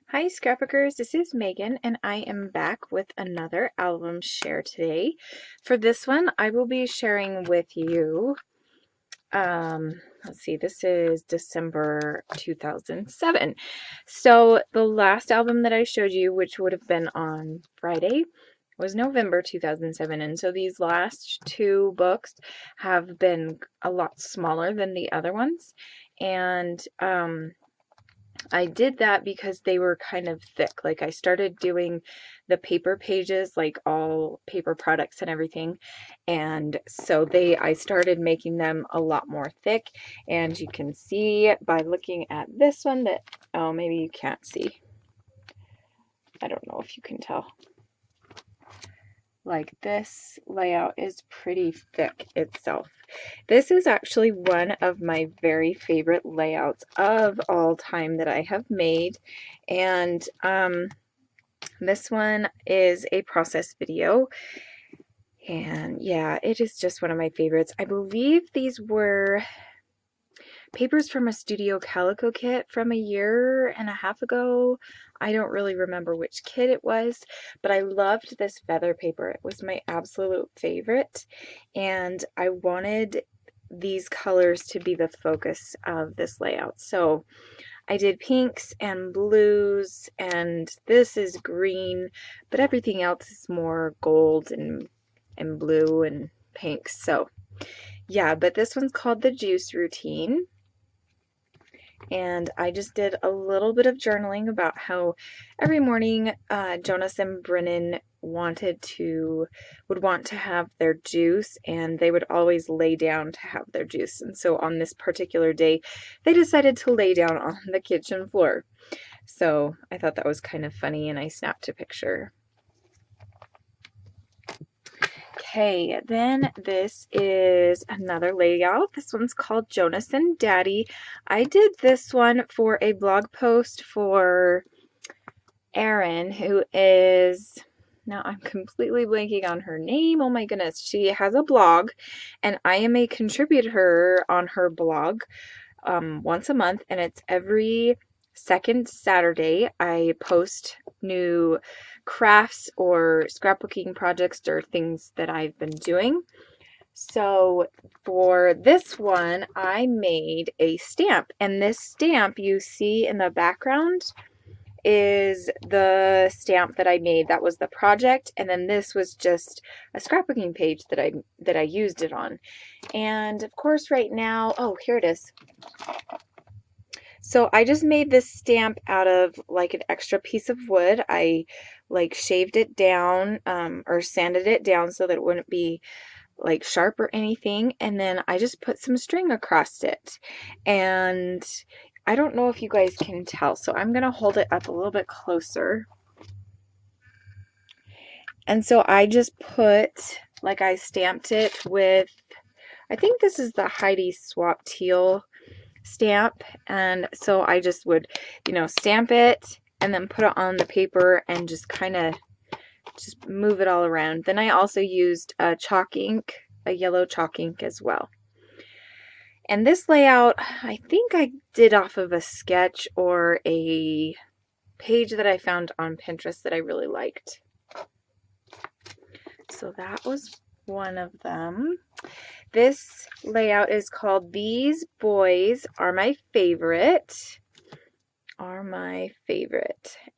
Hi scrapbookers, this is Megan and I am back with another album share today. For this one, I will be sharing with you, let's see, this is December 2007. So the last album that I showed you, which would have been on Friday, was November 2007. And so these last two books have been a lot smaller than the other ones. And, I did that because they were kind of thick. Like I started doing the paper pages, like all paper products and everything. And so I started making them a lot more thick. And you can see by looking at this one that, oh, maybe you can't see. I don't know if you can tell. Like this layout is pretty thick itself. This is actually one of my very favorite layouts of all time that I have made. And this one is a process video. And yeah, it is just one of my favorites. I believe these were papers from a Studio Calico kit from a year and a half ago. I don't really remember which kit it was, but I loved this feather paper. It was my absolute favorite, and I wanted these colors to be the focus of this layout. So I did pinks and blues, and this is green, but everything else is more gold and blue and pinks. So yeah, but this one's called the Juice Routine. And I just did a little bit of journaling about how every morning Jonas and Brennan would want to have their juice, and they would always lay down to have their juice. And so on this particular day, they decided to lay down on the kitchen floor. So I thought that was kind of funny, and I snapped a picture. Okay, then this is another layout. This one's called Jonas and Daddy. I did this one for a blog post for Erin, who is, now I'm completely blanking on her name. Oh my goodness. She has a blog, and I am a contributor on her blog once a month, and it's every second Saturday. I post new crafts or scrapbooking projects or things that I've been doing. So for this one, I made a stamp, and this stamp you see in the background is the stamp that I made. That was the project, and then this was just a scrapbooking page that I used it on. And of course right now, oh, here it is. So I just made this stamp out of like an extra piece of wood. I like shaved it down or sanded it down so that it wouldn't be like sharp or anything. And then I just put some string across it. And I don't know if you guys can tell, so I'm going to hold it up a little bit closer. And so I just put, like I stamped it with, I think this is the Heidi Swap Teal stamp, and so I just would, stamp it and then put it on the paper and just kind of just move it all around. Then I also used a chalk ink, a yellow chalk ink as well. And this layout, I think I did off of a sketch or a page that I found on Pinterest that I really liked. So that was one of them. This layout is called These Boys Are My Favorite.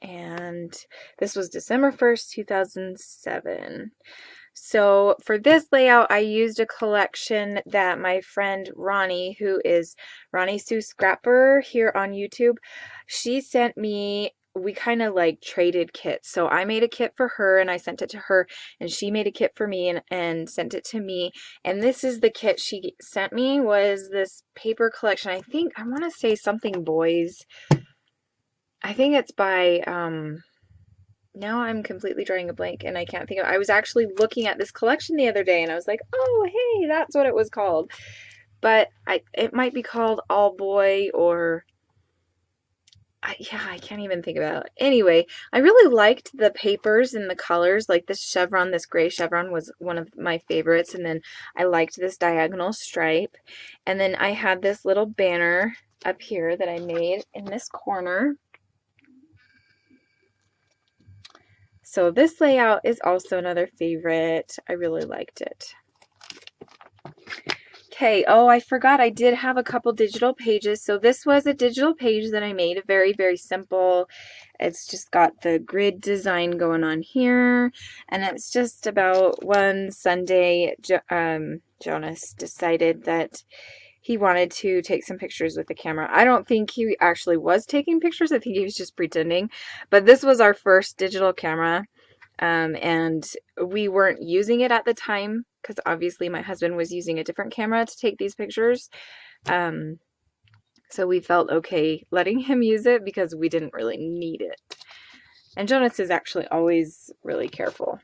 And this was December 1st, 2007. So for this layout, I used a collection that my friend Ronnie, who is Ronnie Sue Scrapper here on YouTube, she sent me. We kind of like traded kits. So I made a kit for her and I sent it to her, and she made a kit for me and sent it to me. And this is the kit she sent me, was this paper collection. I think, I want to say something boys. I think it's by, now I'm completely drawing a blank and I can't think of it. I was actually looking at this collection the other day and I was like, oh, hey, that's what it was called. But it might be called All Boy, or yeah, I can't even think about it. Anyway, I really liked the papers and the colors. Like this chevron, this gray chevron was one of my favorites. And then I liked this diagonal stripe. And then I had this little banner up here that I made in this corner. So this layout is also another favorite. I really liked it. Okay, oh, I forgot I did have a couple digital pages. So this was a digital page that I made, very, very simple. It's just got the grid design going on here, and it's just about one Sunday, Jonas decided that he wanted to take some pictures with the camera. I don't think he actually was taking pictures. I think he was just pretending. But this was our first digital camera. And we weren't using it at the time because obviously my husband was using a different camera to take these pictures. So we felt okay letting him use it because we didn't really need it. And Jonas is actually always really careful.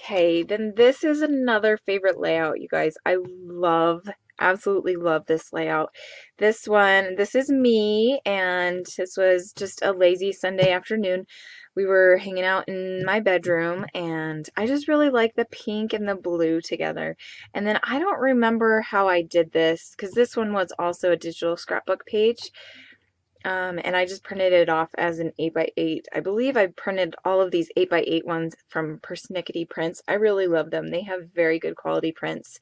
Okay, then this is another favorite layout, you guys. I absolutely love this layout. This is me, and this was just a lazy Sunday afternoon. We were hanging out in my bedroom, and I just really like the pink and the blue together. And then I don't remember how I did this, because this one was also a digital scrapbook page. And I just printed it off as an 8x8. I believe I printed all of these 8x8 ones from Persnickety Prints. I really love them. They have very good quality prints,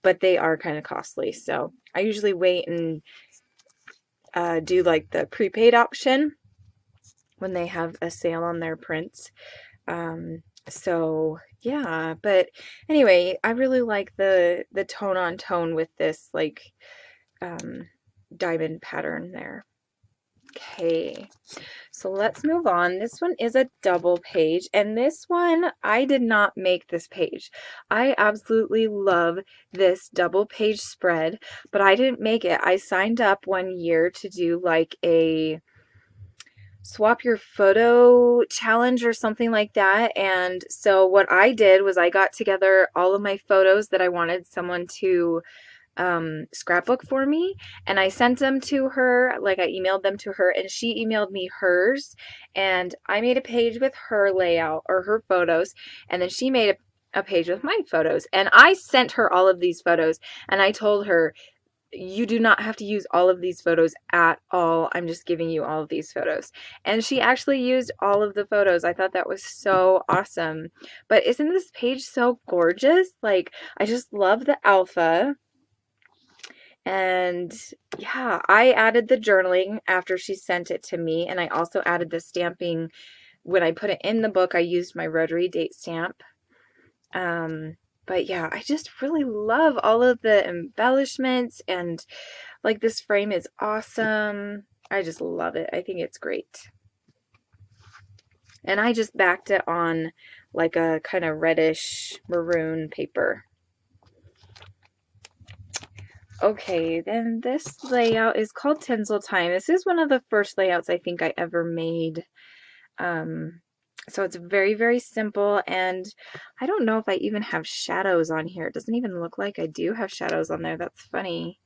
but they are kind of costly. So I usually wait and do like the prepaid option when they have a sale on their prints. So yeah, but anyway, I really like the tone on tone with this like diamond pattern there. Okay, so let's move on. This one is a double page, and this one, I did not make this page. I absolutely love this double page spread, but I didn't make it. I signed up one year to do like a swap your photo challenge or something like that, and so what I did was I got together all of my photos that I wanted someone to scrapbook for me, and I sent them to her, like I emailed them to her, and she emailed me hers, and I made a page with her layout or her photos, and then she made a page with my photos, and I sent her all of these photos, and I told her, you do not have to use all of these photos at all. I'm just giving you all of these photos. And she actually used all of the photos. I thought that was so awesome. But isn't this page so gorgeous? Like, I just love the alpha. And yeah, I added the journaling after she sent it to me, and I also added the stamping. When I put it in the book, I used my rotary date stamp. But yeah, I just really love all of the embellishments, and like this frame is awesome. I just love it. I think it's great. And I just backed it on like a kind of reddish maroon paper. Okay, then this layout is called Tinsel Time. This is one of the first layouts I think I ever made. So it's very, very simple, and I don't know if I even have shadows on here. It doesn't even look like I do have shadows on there. That's funny.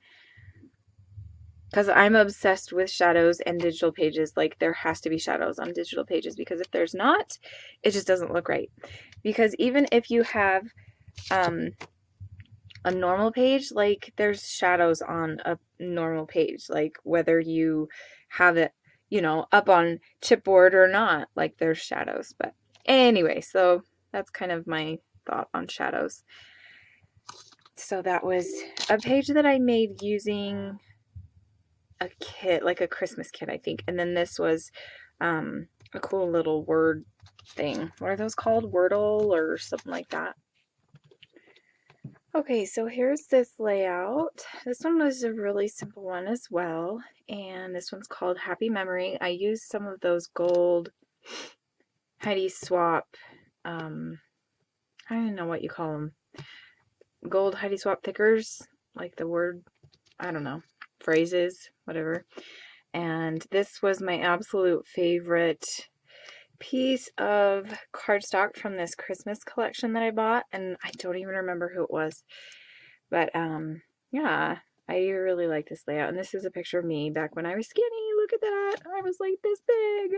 Because I'm obsessed with shadows and digital pages. Like, there has to be shadows on digital pages, because if there's not, it just doesn't look right. Because even if you have a normal page, like there's shadows on a normal page, like whether you have it, you know, up on chipboard or not, like there's shadows. But anyway, so that's kind of my thought on shadows. So that was a page that I made using a kit, like a Christmas kit, I think. And then this was a cool little word thing. What are those called? Wordle or something like that. Okay, so here's this layout. This one was a really simple one as well, and this one's called Happy Memory. I used some of those gold Heidi Swap, I don't know what you call them, gold Heidi Swap thickers, like the word, I don't know, phrases, whatever. And this was my absolute favorite piece of cardstock from this Christmas collection that I bought, and I don't even remember who it was, but yeah, I really like this layout. And this is a picture of me back when I was skinny. Look at that, I was like this big.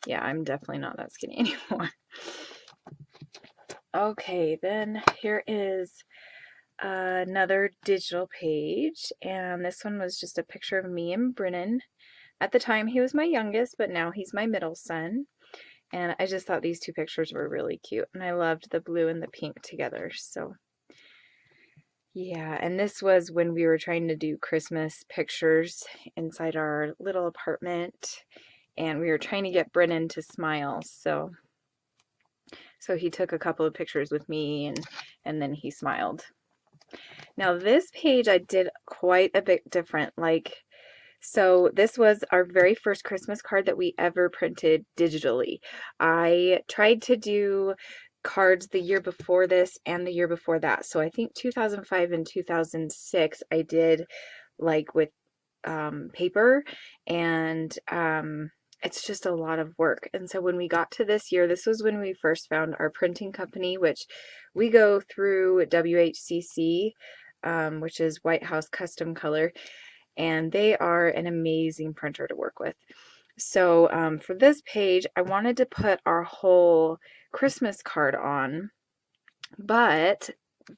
Yeah, I'm definitely not that skinny anymore. Okay, then here is another digital page, and this one was just a picture of me and Brennan. At the time he was my youngest, but now he's my middle son. And I just thought these two pictures were really cute. And I loved the blue and the pink together. So yeah, and this was when we were trying to do Christmas pictures inside our little apartment. And we were trying to get Brennan to smile. So he took a couple of pictures with me and then he smiled. Now this page I did quite a bit different. So this was our very first Christmas card that we ever printed digitally. I tried to do cards the year before this and the year before that. So I think 2005 and 2006 I did like with paper, and it's just a lot of work. And so when we got to this year, this was when we first found our printing company, which we go through WHCC, which is White House Custom Color, and they are an amazing printer to work with. So for this page, I wanted to put our whole Christmas card on, but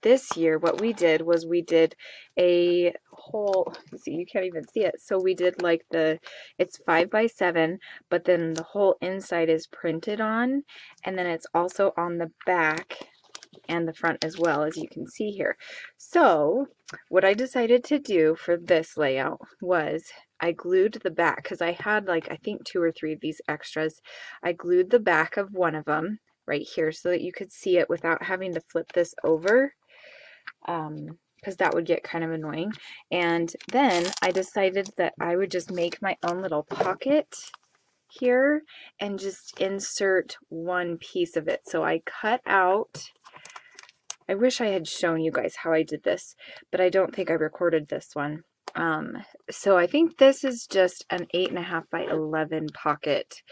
this year what we did was we did a whole, see, you can't even see it, so we did like it's 5x7, but then the whole inside is printed on, and then it's also on the back and the front as well, as you can see here. So what I decided to do for this layout was I glued the back, because I had like I think 2 or 3 of these extras. I glued the back of one of them right here so that you could see it without having to flip this over, because that would get kind of annoying. And then I decided that I would just make my own little pocket here and just insert one piece of it. So I cut out, I wish I had shown you guys how I did this, but I don't think I recorded this one. So I think this is just an 8.5 by 11 pocket,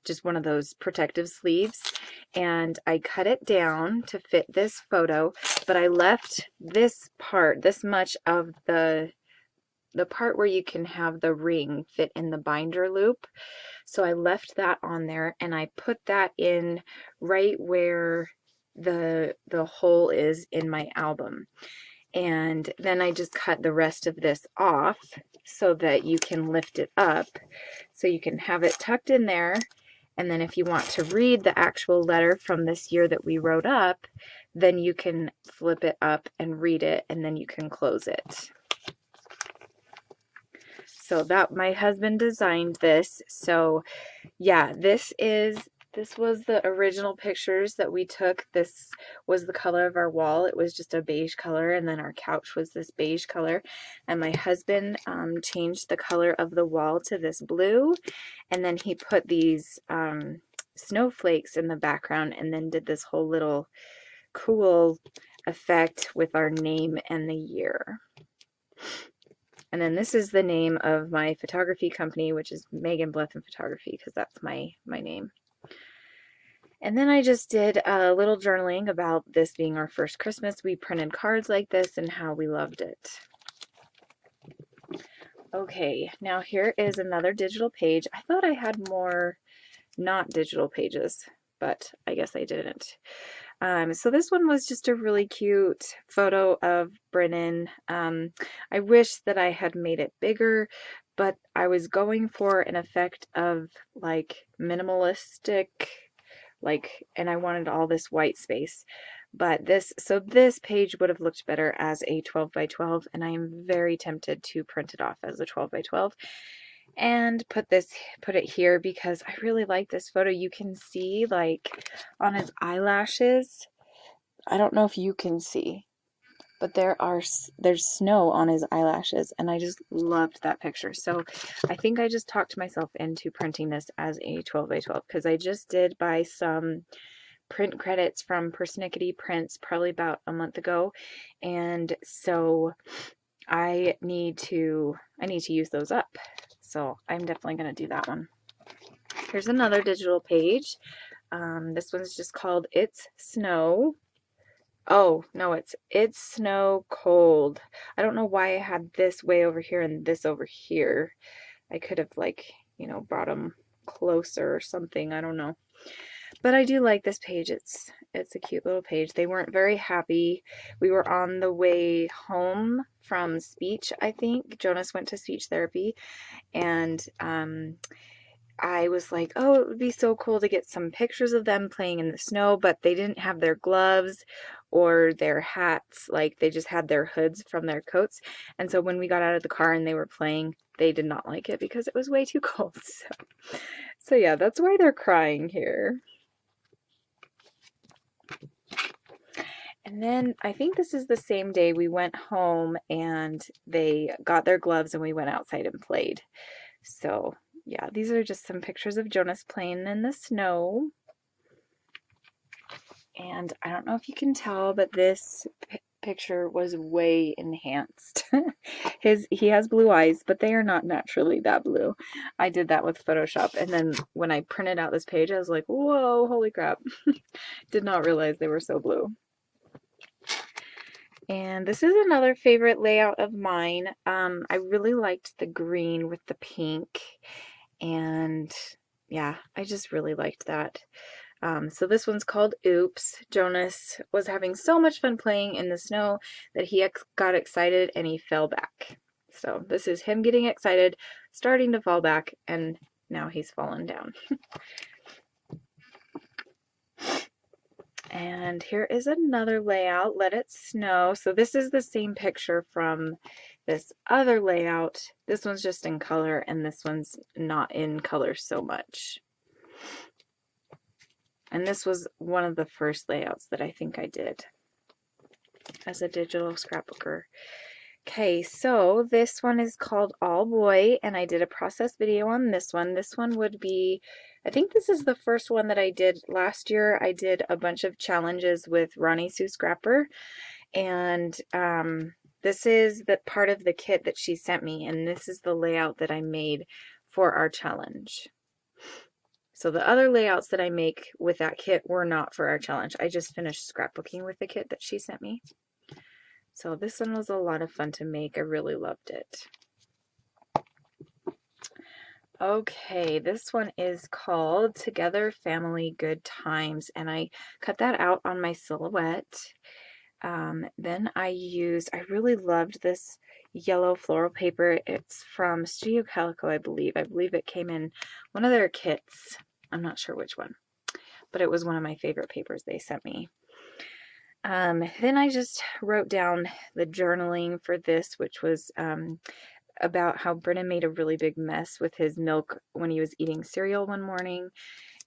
just one of those protective sleeves, and I cut it down to fit this photo, but I left this part, this much of the part where you can have the ring fit in the binder loop. So I left that on there, and I put that in right where the hole is in my album. And then I just cut the rest of this off so that you can lift it up, so you can have it tucked in there. And then if you want to read the actual letter from this year that we wrote up, then you can flip it up and read it, and then you can close it. So that, my husband designed this. So yeah, this was the original pictures that we took. This was the color of our wall. It was just a beige color, and then our couch was this beige color. And my husband changed the color of the wall to this blue, and then he put these snowflakes in the background, and then did this whole little cool effect with our name and the year. And then this is the name of my photography company, which is Megan Blethyn Photography, because that's my name. And then I just did a little journaling about this being our first Christmas. We printed cards like this and how we loved it. Okay, now here is another digital page. I thought I had more not digital pages, but I guess I didn't. So this one was just a really cute photo of Brennan. I wish that I had made it bigger, but I was going for an effect of like minimalistic, and I wanted all this white space. But this page would have looked better as a 12 by 12, and I am very tempted to print it off as a 12 by 12 and put it here, because I really like this photo. You can see like on his eyelashes, I don't know if you can see, but there's snow on his eyelashes, and I just loved that picture. So I think I just talked myself into printing this as a 12 by 12, because I just did buy some print credits from Persnickety Prints probably about a month ago, and so I need to use those up. So I'm definitely going to do that one. Here's another digital page. This one's just called It's Snow. Oh, no, it's Snow Cold. I don't know why I had this way over here and this over here. I could have, like, brought them closer or something. I don't know. But I do like this page. It's a cute little page. They weren't very happy. We were on the way home from speech, I think. Jonas went to speech therapy, and I was like, oh, it would be so cool to get some pictures of them playing in the snow, but they didn't have their gloves or their hats. Like, they just had their hoods from their coats. And so when we got out of the car and they were playing, they did not like it because it was way too cold. So yeah, that's why they're crying here. And then I think this is the same day we went home and they got their gloves and we went outside and played. So yeah, these are just some pictures of Jonas playing in the snow. And I don't know if you can tell, but this picture was way enhanced. He has blue eyes, but they are not naturally that blue. I did that with Photoshop, and then when I printed out this page, I was like, whoa, holy crap. Did not realize they were so blue. And this is another favorite layout of mine. I really liked the green with the pink, and yeah, I just really liked that. So this one's called Oops. Jonas was having so much fun playing in the snow that he got excited and he fell back. So this is him getting excited, starting to fall back, and now he's fallen down. And here is another layout, Let It Snow. So this is the same picture from this other layout. This one's just in color and this one's not in color so much. And this was one of the first layouts that I think I did as a digital scrapbooker. Okay, so this one is called All Boy, and I did a process video on this one. This one would be, I think this is the first one that I did last year. I did a bunch of challenges with Ronnie Sue Scrapper, and this is the part of the kit that she sent me, and this is the layout that I made for our challenge. So the other layouts that I make with that kit were not for our challenge. I just finished scrapbooking with the kit that she sent me. So this one was a lot of fun to make. I really loved it. Okay, this one is called Together Family Good Times, and I cut that out on my silhouette. Then I really loved this yellow floral paper. It's from Studio Calico, I believe. I believe it came in one of their kits. I'm not sure which one, but it was one of my favorite papers they sent me. Then I just wrote down the journaling for this, which was about how Brennan made a really big mess with his milk when he was eating cereal one morning.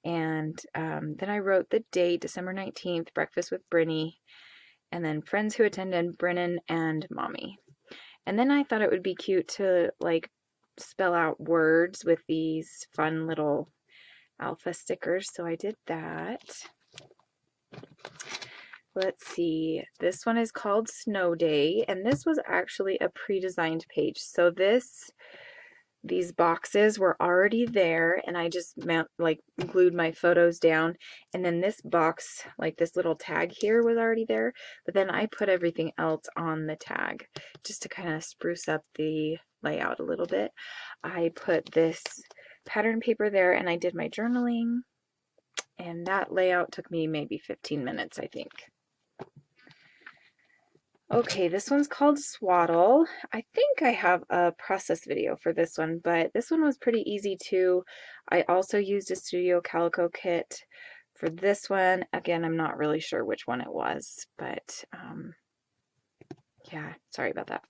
And then I wrote the date, December 19th, breakfast with Brinny, and then friends who attended, Brennan and Mommy. And then I thought it would be cute to like spell out words with these fun little alpha stickers, so I did that. Let's see, this one is called Snow Day, and this was actually a pre-designed page. So these boxes were already there, and I just glued my photos down, and then this box, like this little tag here, was already there, but then I put everything else on the tag just to kind of spruce up the layout a little bit. I put this pattern paper there, and I did my journaling, and that layout took me maybe 15 minutes, I think. Okay, this one's called Swaddle. I think I have a process video for this one, but this one was pretty easy too. I also used a Studio Calico kit for this one. Again, I'm not really sure which one it was, but yeah, sorry about that.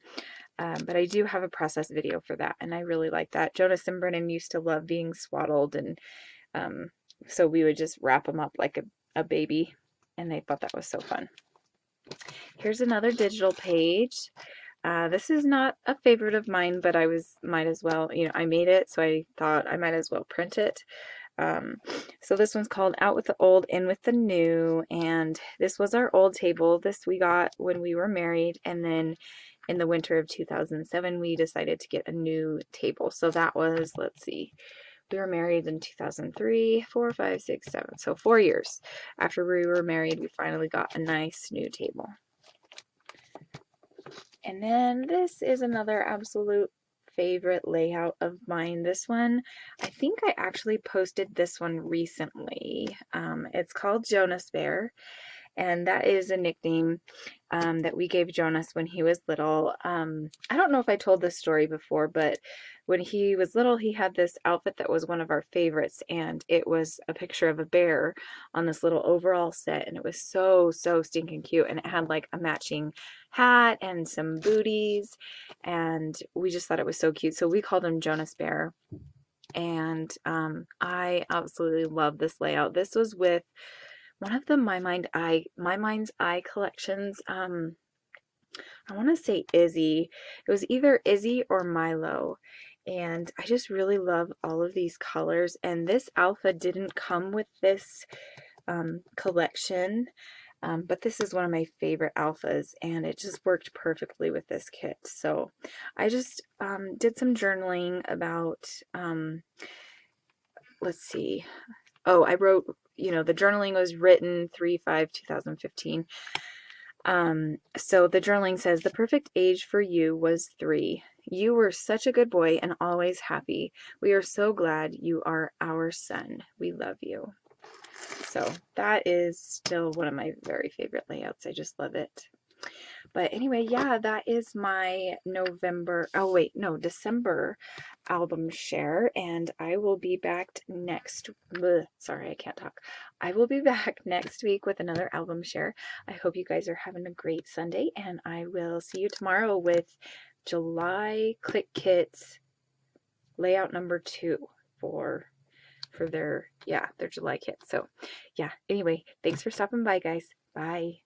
But I do have a process video for that, and I really like that. Jonas and Brennan used to love being swaddled, and so we would just wrap them up like a baby, and they thought that was so fun. Here's another digital page. This is not a favorite of mine, but might as well, I made it, so I thought I might as well print it. So this one's called Out with the Old, In with the New, and this was our old table. This we got when we were married, and then in the winter of 2007, we decided to get a new table. So that was, let's see, we were married in 2003, 4, 5, 6, 7. So 4 years after we were married, we finally got a nice new table. And then this is another absolute favorite layout of mine. This one, I think I actually posted this one recently. It's called Jonas Bear. and that is a nickname that we gave Jonas when he was little. I don't know if I told this story before, but when he was little, he had this outfit that was one of our favorites, and it was a picture of a bear on this little overall set, and it was so, so stinking cute, and it had like a matching hat and some booties, and we just thought it was so cute, so we called him Jonas Bear. And I absolutely love this layout. This was with one of the My Mind's Eye collections. I want to say Izzy. It was either Izzy or Milo. And I just really love all of these colors. And this alpha didn't come with this collection, but this is one of my favorite alphas, and it just worked perfectly with this kit. So I just did some journaling about, let's see. Oh, I wrote, the journaling was written 3/5/2015. So the journaling says, the perfect age for you was 3. You were such a good boy and always happy. We are so glad you are our son. We love you. So that is still one of my very favorite layouts. I just love it. But anyway, yeah, that is my December album share, and I will be back sorry, I can't talk. I will be back next week with another album share. I hope you guys are having a great Sunday, and I will see you tomorrow with July Click Kits layout number 2 for their July kit. So yeah, anyway, thanks for stopping by, guys. Bye.